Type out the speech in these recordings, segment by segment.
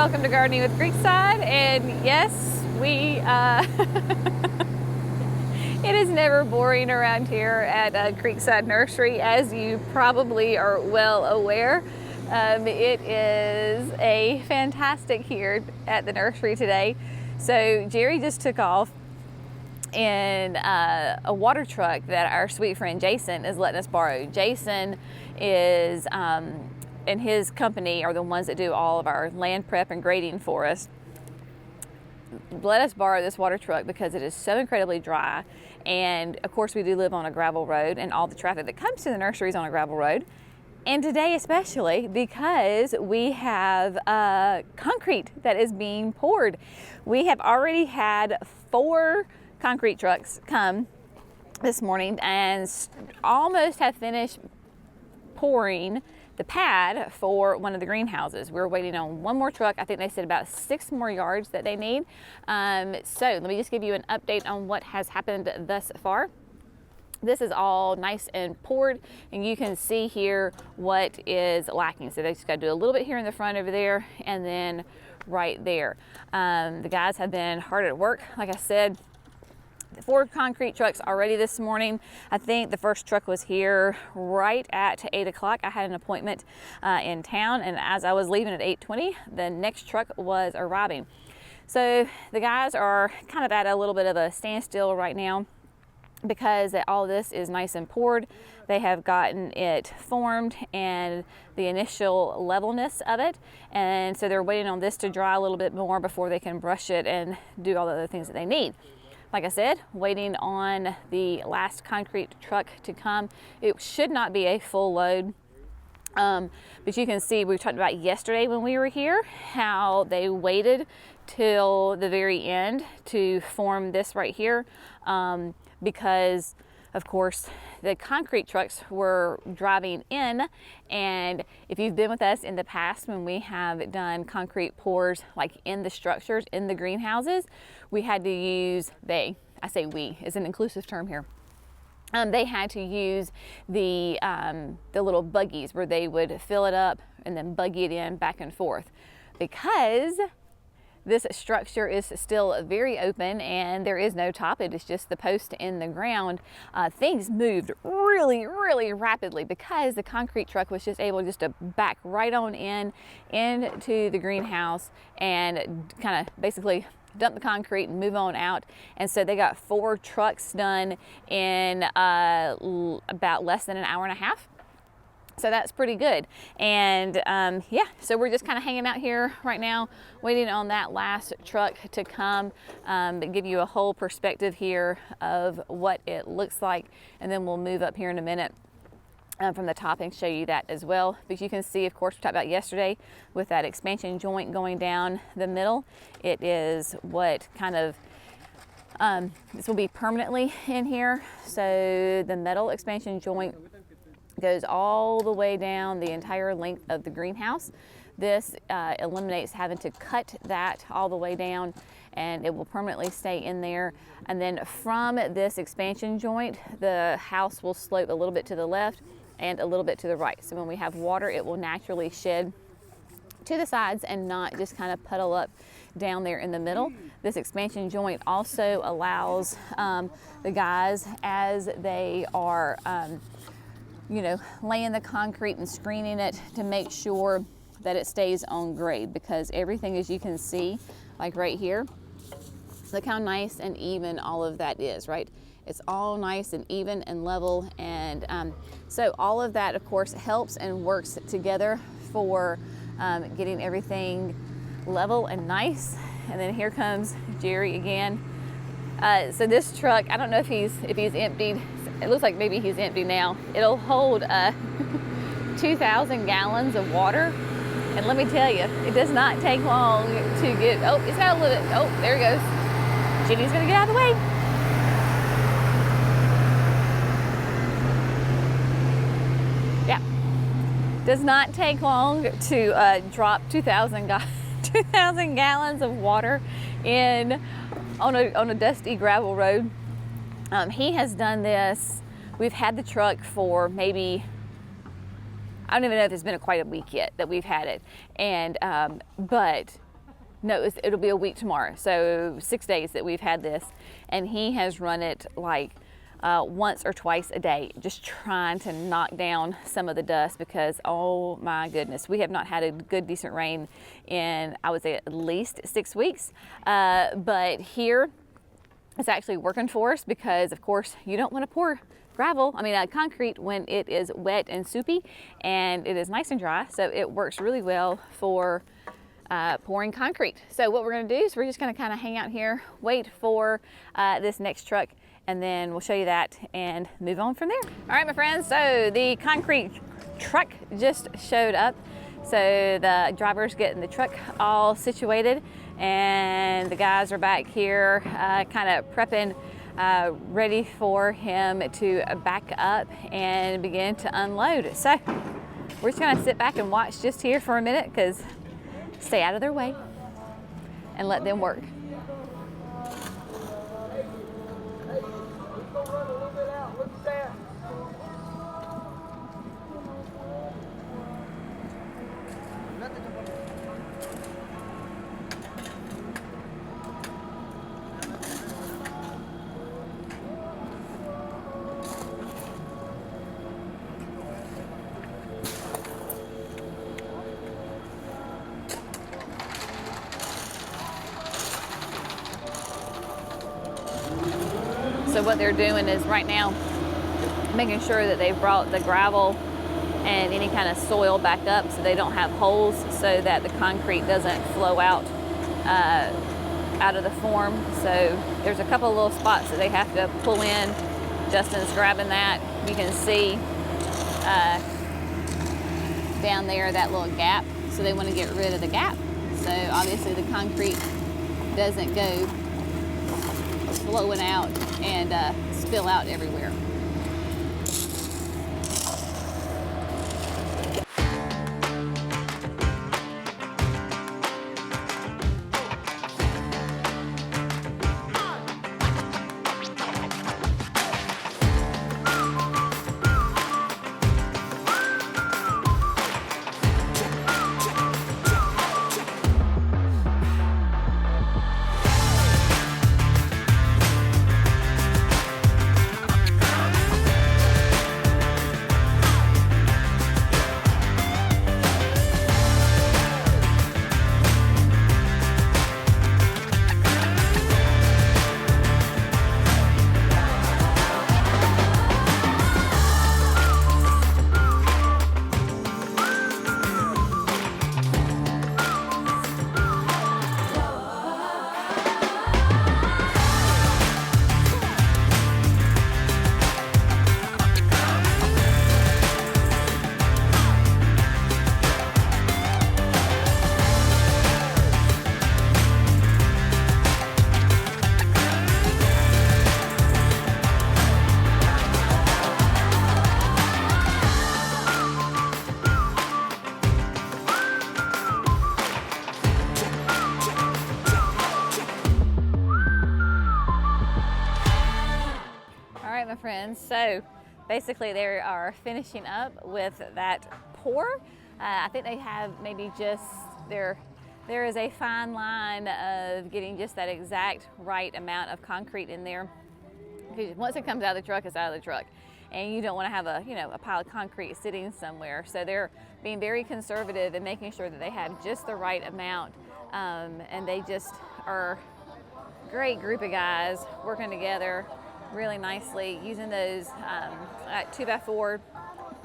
welcome to Gardening with Creekside. And yes, it is never boring around here at Creekside Nursery, as you probably are well aware. It is a fantastic here at the nursery today. So Jerry just took off in a water truck that our sweet friend Jason is letting us borrow. Jason is and his company are the ones that do all of our land prep and grading for us. Let us borrow this water truck because it is so incredibly dry, and of course we do live on a gravel road, and all the traffic that comes to the nursery is on a gravel road. And today especially because we have concrete that is being poured. We have already had 4 concrete trucks come this morning and almost have finished pouring the pad for one of the greenhouses. We're waiting on one more truck. I think they said about 6 more yards that they need. So let me just give you an update on what has happened thus far. This is all nice and poured, and you can see here what is lacking. So they just got to do a little bit here in the front over there, and then right there. The guys have been hard at work. Like I said, 4 concrete trucks already this morning. I think the first truck was here right at 8 o'clock. I had an appointment in town, and as I was leaving at 8:20, the next truck was arriving. So the guys are kind of at a little bit of a standstill right now, because all this is nice and poured. They have gotten it formed and the initial levelness of it, and so they're waiting on this to dry a little bit more before they can brush it and do all the other things that they need. Like I said, waiting on the last concrete truck to come. It should not be a full load, but you can see we talked about yesterday when we were here how they waited till the very end to form this right here, because of course the concrete trucks were driving in, and if you've been with us in the past when we have done concrete pours like in the structures in the greenhouses, we had to use, I say we, is an inclusive term here. They had to use the little buggies where they would fill it up and then buggy it in back and forth, because this structure is still very open and there is no top. It is just the post in the ground. Things moved really, really rapidly because the concrete truck was just able to back right on into the greenhouse and kind of basically dump the concrete and move on out. And so they got 4 trucks done in about less than an hour and a half. So that's pretty good. And yeah, so we're just kind of hanging out here right now, waiting on that last truck to come, give you a whole perspective here of what it looks like. And then we'll move up here in a minute from the top and show you that as well. But you can see, of course, we talked about yesterday with that expansion joint going down the middle. It is what kind of, this will be permanently in here. So the metal expansion joint goes all the way down the entire length of the greenhouse. This eliminates having to cut that all the way down, and it will permanently stay in there. And then from this expansion joint, the house will slope a little bit to the left and a little bit to the right. So when we have water, it will naturally shed to the sides and not just kind of puddle up down there in the middle. This expansion joint also allows the guys, as they are you know, laying the concrete and screening it, to make sure that it stays on grade, because everything, as you can see, like right here, look how nice and even all of that is, right? It's all nice and even and level, and so all of that, of course, helps and works together for getting everything level and nice. And then here comes Jerry again. So this truck, I don't know if he's emptied. It looks like maybe he's empty now. It'll hold 2,000 gallons of water. And let me tell you, it does not take long to get, oh, it's got a little bit, oh, there he goes. Jenny's gonna get out of the way. Yeah, does not take long to drop 2,000 gallons of water in on a dusty gravel road. He has done this. We've had the truck for maybe, I don't even know if it's been quite a week yet that we've had it. And, but no, it'll be a week tomorrow. So 6 days that we've had this. And he has run it like once or twice a day, just trying to knock down some of the dust, because oh my goodness, we have not had a good decent rain in, I would say, at least 6 weeks. But here it's actually working for us, because of course you don't want to pour concrete when it is wet and soupy, and it is nice and dry. So it works really well for pouring concrete. So what we're going to do is we're just going to kind of hang out here, wait for this next truck, and then we'll show you that and move on from there. All right, my friends, so the concrete truck just showed up. So the driver's getting the truck all situated, and the guys are back here kind of prepping, ready for him to back up and begin to unload. So we're just gonna sit back and watch just here for a minute, because stay out of their way and let them work. So what they're doing is right now making sure that they've brought the gravel and any kind of soil back up so they don't have holes, so that the concrete doesn't flow out of the form. So there's a couple of little spots that they have to pull in. Justin's grabbing that. You can see down there that little gap, so they want to get rid of the gap, so obviously the concrete doesn't go flowing out and spill out everywhere. Friends, so basically they are finishing up with that pour. I think they have maybe just there is a fine line of getting just that exact right amount of concrete in there, because once it comes out of the truck, it's out of the truck, and you don't want to have a pile of concrete sitting somewhere. So they're being very conservative and making sure that they have just the right amount, and they just are a great group of guys working together really nicely, using those 2x4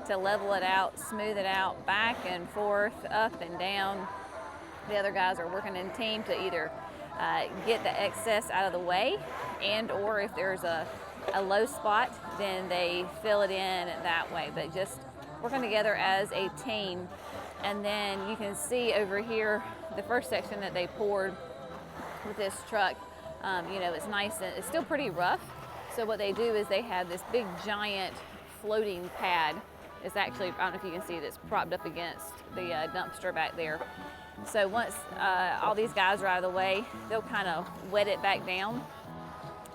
to level it out, smooth it out, back and forth, up and down. The other guys are working in team to either get the excess out of the way, and or if there's a low spot, then they fill it in that way, but just working together as a team. And then you can see over here the first section that they poured with this truck. It's nice and it's still pretty rough. So what they do is they have this big giant floating pad. It's actually, I don't know if you can see it, it's propped up against the dumpster back there. So once all these guys are out of the way, they'll kind of wet it back down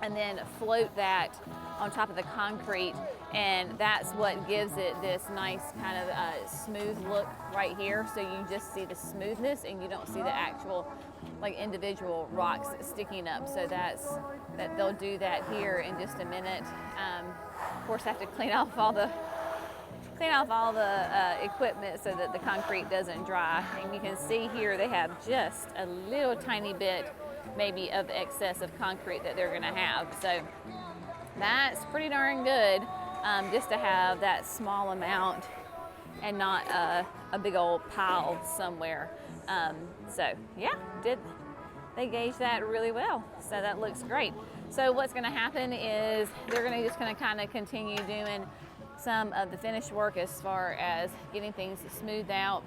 and then float that on top of the concrete, and that's what gives it this nice kind of smooth look right here. So you just see the smoothness and you don't see the actual individual rocks sticking up. So that they'll do that here in just a minute. Of course, I have to clean off all the equipment so that the concrete doesn't dry. And you can see here they have just a little tiny bit maybe of excess of concrete that they're gonna have. So that's pretty darn good, just to have that small amount and not a big old pile somewhere. So yeah, they gauged that really well. So that looks great. So what's gonna happen is they're just gonna kind of continue doing some of the finished work as far as getting things smoothed out,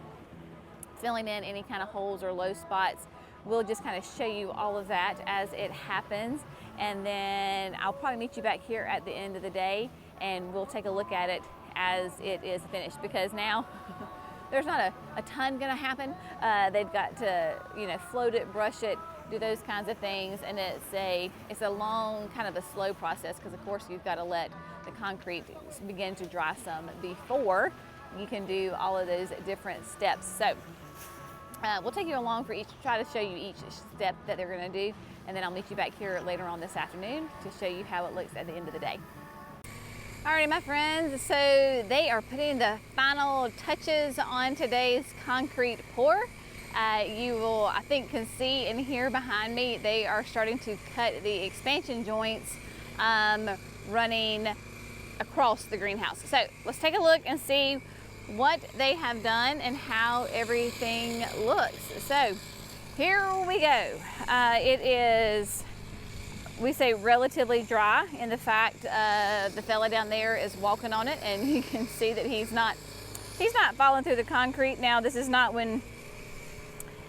filling in any kind of holes or low spots. We'll just kind of show you all of that as it happens, and then I'll probably meet you back here at the end of the day and we'll take a look at it as it is finished, because now there's not a ton gonna happen. They've got to float it, brush it, do those kinds of things, and it's a long, kind of a slow process, because of course you've got to let the concrete begin to dry some before you can do all of those different steps. So we'll take you along for try to show you each step that they're going to do, and then I'll meet you back here later on this afternoon to show you how it looks at the end of the day. Alrighty, my friends, so they are putting the final touches on today's concrete pour. You will, I think, can see and hear behind me, they are starting to cut the expansion joints running across the greenhouse. So let's take a look and see what they have done and how everything looks. So here we go. It is, we say, relatively dry in the fact the fella down there is walking on it, and you can see that he's not falling through the concrete. Now, this is not when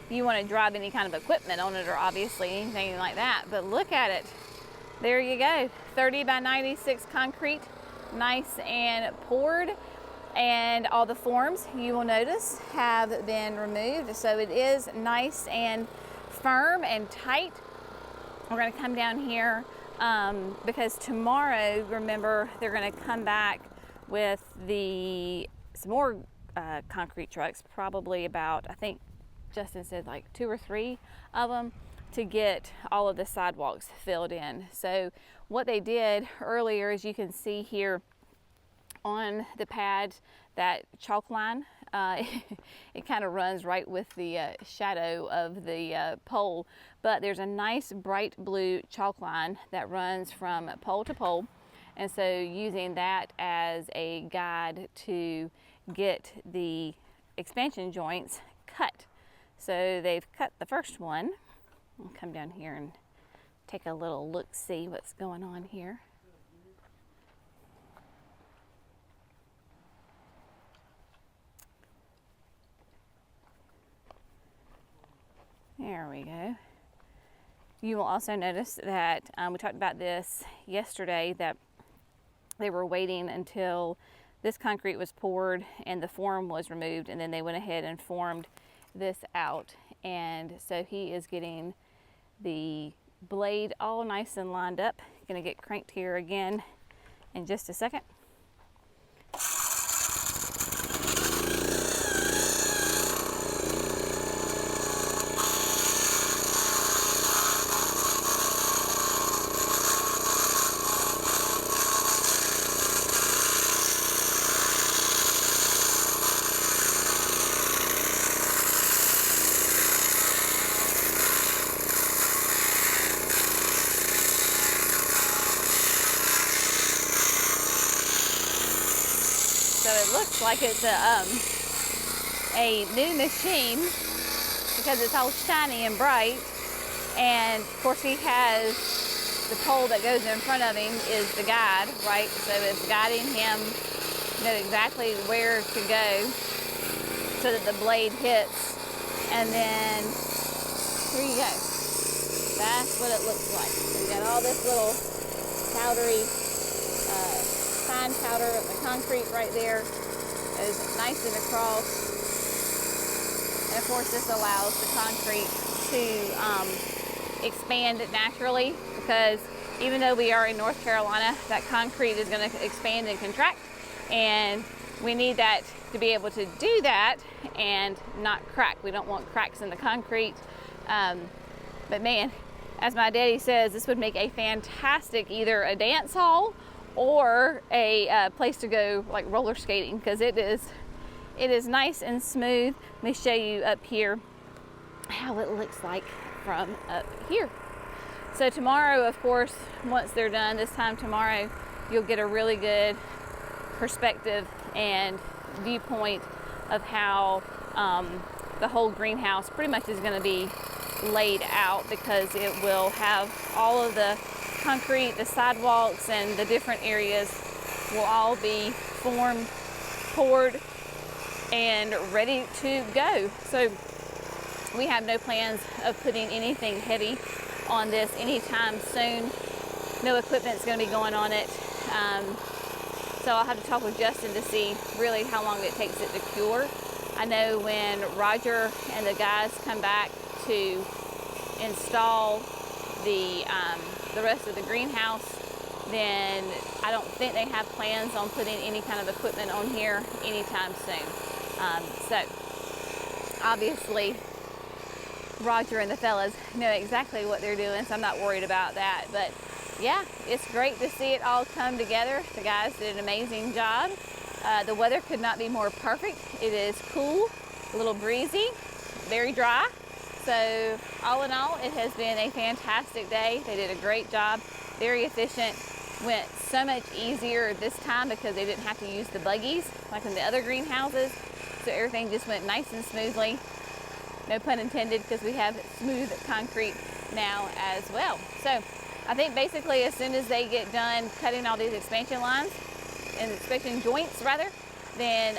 you want to drive any kind of equipment on it or obviously anything like that, but look at it. There you go, 30 by 96 concrete, nice and poured, and all the forms, you will notice, have been removed, so it is nice and firm and tight. We're going to come down here because tomorrow, remember, they're going to come back with some more concrete trucks, probably about, I think Justin said like 2 or 3 of them, to get all of the sidewalks filled in. So what they did earlier, as you can see here on the pad, that chalk line, it kind of runs right with the shadow of the pole, but there's a nice bright blue chalk line that runs from pole to pole, and so using that as a guide to get the expansion joints cut. So they've cut the first one. I'll come down here and take a little look, see what's going on here. There we go. You will also notice that we talked about this yesterday, that they were waiting until this concrete was poured and the form was removed, and then they went ahead and formed this out. And so he is getting the blade all nice and lined up. Gonna get cranked here again in just a second. So it looks like it's a new machine because it's all shiny and bright. And of course he has the pole that goes in front of him is the guide, right? So it's guiding him, know exactly where to go so that the blade hits. And then here you go. That's what it looks like. So you got all this little powdery fine powder of the concrete right there. Goes nice and across. And of course this allows the concrete to expand naturally, because even though we are in North Carolina, that concrete is going to expand and contract, and we need that to be able to do that and not crack. We don't want cracks in the concrete. But man, as my daddy says, this would make a fantastic either a dance hall or a place to go like roller skating, because it is nice and smooth. Let me show you up here how it looks like from up here. So tomorrow, of course, once they're done this time tomorrow, you'll get a really good perspective and viewpoint of how the whole greenhouse pretty much is going to be laid out, because it will have all of the concrete, the sidewalks, and the different areas will all be formed, poured, and ready to go. So we have no plans of putting anything heavy on this anytime soon. No equipment's going to be going on it. So I'll have to talk with Justin to see really how long it takes it to cure. I know when Roger and the guys come back to install the rest of the greenhouse, then I don't think they have plans on putting any kind of equipment on here anytime soon. So obviously Roger and the fellas know exactly what they're doing, so I'm not worried about that. But yeah, it's great to see it all come together. The guys did an amazing job. The weather could not be more perfect. It is cool, a little breezy, very dry. So all in all, it has been a fantastic day. They did a great job, very efficient, went so much easier this time because they didn't have to use the buggies like in the other greenhouses. So everything just went nice and smoothly. No pun intended, because we have smooth concrete now as well. So I think basically as soon as they get done cutting all these expansion lines, and expansion joints rather, then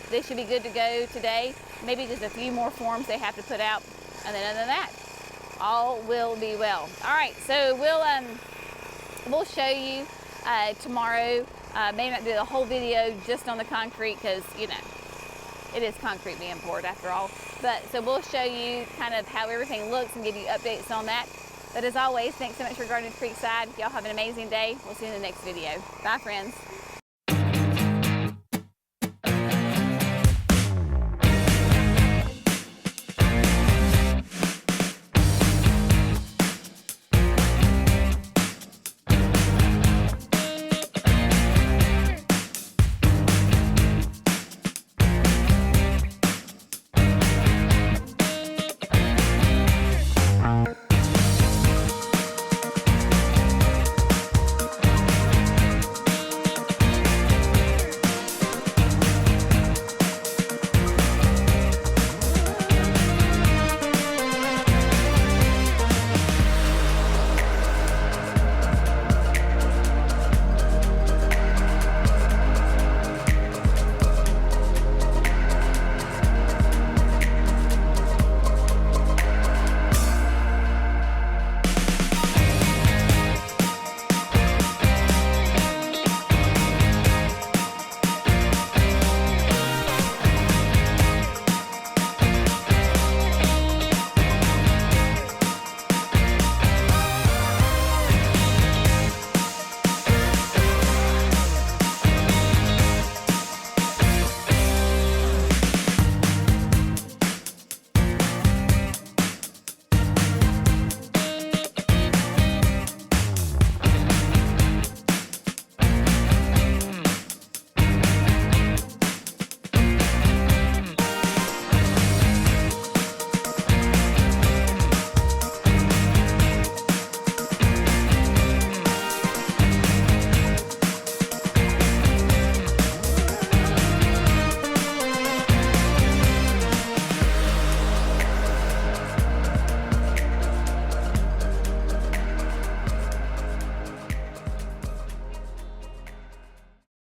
they should be good to go today. Maybe just a few more forms they have to put out, and then other than that, all will be well. All right, so we'll show you tomorrow. May not do the whole video just on the concrete because, you know, it is concrete being poured after all. But so we'll show you kind of how everything looks and give you updates on that. But as always, thanks so much for gardening Creekside. Y'all have an amazing day. We'll see you in the next video. Bye, friends.